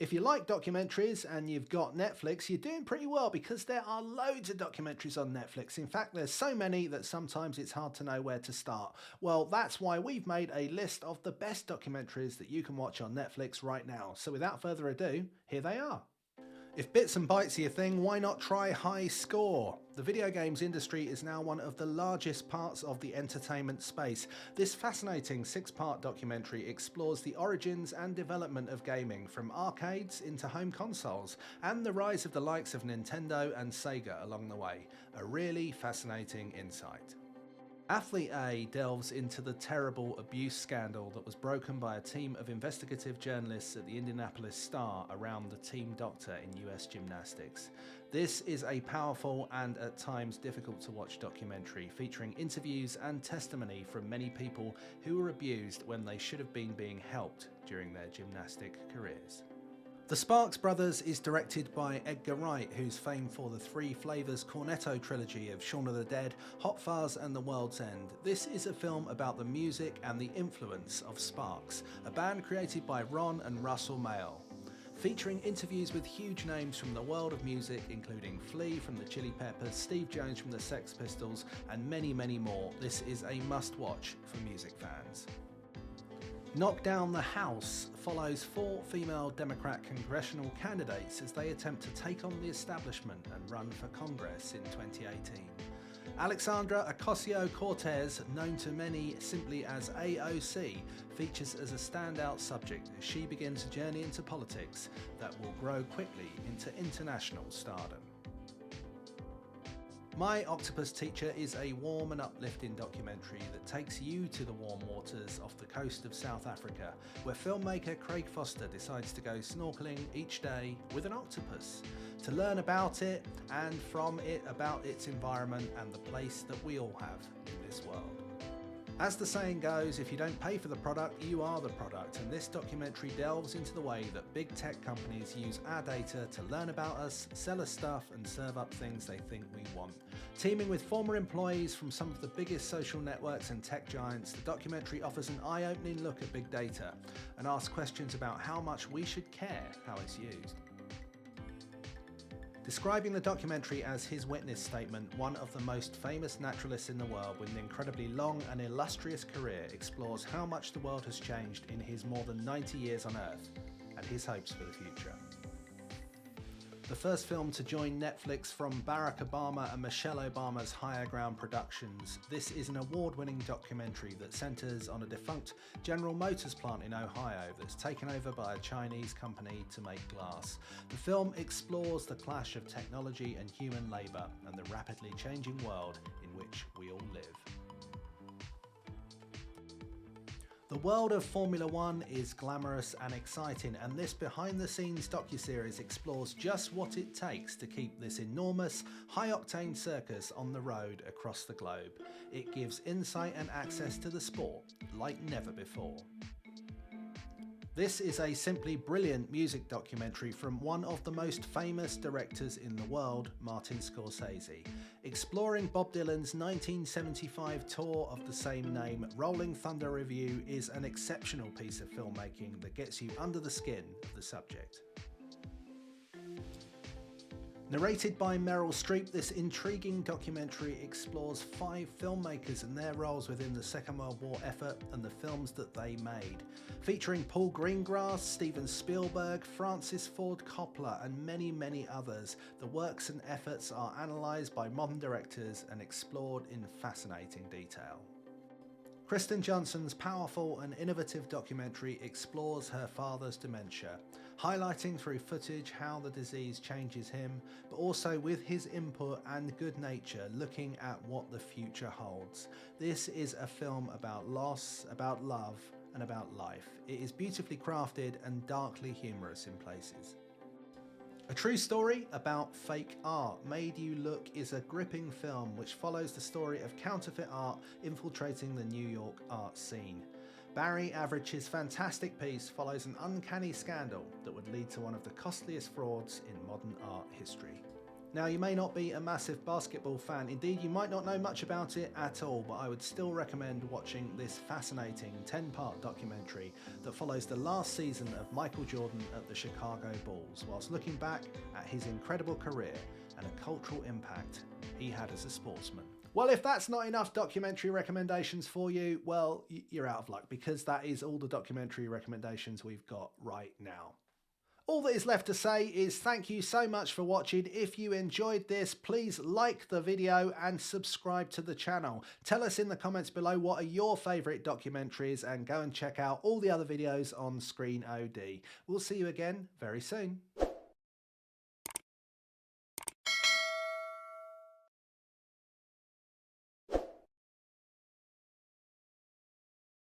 If you like documentaries and you've got Netflix, you're doing pretty well because there are loads of documentaries on Netflix. In fact, there's so many that sometimes it's hard to know where to start. Well, that's why we've made a list of the best documentaries that you can watch on Netflix right now. So without further ado, here they are. If bits and bytes are your thing, why not try High Score? The video games industry is now one of the largest parts of the entertainment space. This fascinating 6-part documentary explores the origins and development of gaming, from arcades into home consoles, and the rise of the likes of Nintendo and Sega along the way. A really fascinating insight. Athlete A delves into the terrible abuse scandal that was broken by a team of investigative journalists at the Indianapolis Star around the team doctor in US gymnastics. This is a powerful and at times difficult to watch documentary featuring interviews and testimony from many people who were abused when they should have been being helped during their gymnastic careers. The Sparks Brothers is directed by Edgar Wright, who's famed for the Three Flavors Cornetto trilogy of Shaun of the Dead, Hot Fuzz and The World's End. This is a film about the music and the influence of Sparks, a band created by Ron and Russell Mael. Featuring interviews with huge names from the world of music, including Flea from the Chili Peppers, Steve Jones from the Sex Pistols, and many, many more. This is a must-watch for music fans. Knock Down the House follows 4 female Democrat congressional candidates as they attempt to take on the establishment and run for Congress in 2018. Alexandra Ocasio-Cortez, known to many simply as AOC, features as a standout subject as she begins a journey into politics that will grow quickly into international stardom. My Octopus Teacher is a warm and uplifting documentary that takes you to the warm waters off the coast of South Africa, where filmmaker Craig Foster decides to go snorkeling each day with an octopus, to learn about it and from it about its environment and the place that we all have in this world. As the saying goes, if you don't pay for the product, you are the product, and this documentary delves into the way that big tech companies use our data to learn about us, sell us stuff, and serve up things they think we want. Teaming with former employees from some of the biggest social networks and tech giants, the documentary offers an eye-opening look at big data and asks questions about how much we should care how it's used. Describing the documentary as his witness statement, one of the most famous naturalists in the world with an incredibly long and illustrious career explores how much the world has changed in his more than 90 years on Earth and his hopes for the future. The first film to join Netflix from Barack Obama and Michelle Obama's Higher Ground Productions, this is an award-winning documentary that centres on a defunct General Motors plant in Ohio that's taken over by a Chinese company to make glass. The film explores the clash of technology and human labour and the rapidly changing world in which we all live. The world of Formula One is glamorous and exciting, and this behind-the-scenes docuseries explores just what it takes to keep this enormous, high-octane circus on the road across the globe. It gives insight and access to the sport like never before. This is a simply brilliant music documentary from one of the most famous directors in the world, Martin Scorsese. Exploring Bob Dylan's 1975 tour of the same name, Rolling Thunder Revue is an exceptional piece of filmmaking that gets you under the skin of the subject. Narrated by Meryl Streep, this intriguing documentary explores 5 filmmakers and their roles within the Second World War effort and the films that they made. Featuring Paul Greengrass, Steven Spielberg, Francis Ford Coppola and many, many others, the works and efforts are analysed by modern directors and explored in fascinating detail. Kristen Johnson's powerful and innovative documentary explores her father's dementia, highlighting through footage how the disease changes him, but also with his input and good nature looking at what the future holds. This is a film about loss, about love, and about life. It is beautifully crafted and darkly humorous in places. A true story about fake art, Made You Look is a gripping film which follows the story of counterfeit art infiltrating the New York art scene. Barry Average's fantastic piece follows an uncanny scandal that would lead to one of the costliest frauds in modern art history. Now, you may not be a massive basketball fan, indeed you might not know much about it at all, but I would still recommend watching this fascinating 10-part documentary that follows the last season of Michael Jordan at the Chicago Bulls, whilst looking back at his incredible career and a cultural impact he had as a sportsman. Well, if that's not enough documentary recommendations for you, well, you're out of luck, because that is all the documentary recommendations we've got right now. All that is left to say is thank you so much for watching. If you enjoyed this, please like the video and subscribe to the channel. Tell us in the comments below what are your favourite documentaries, and go and check out all the other videos on Screen OD. We'll see you again very soon.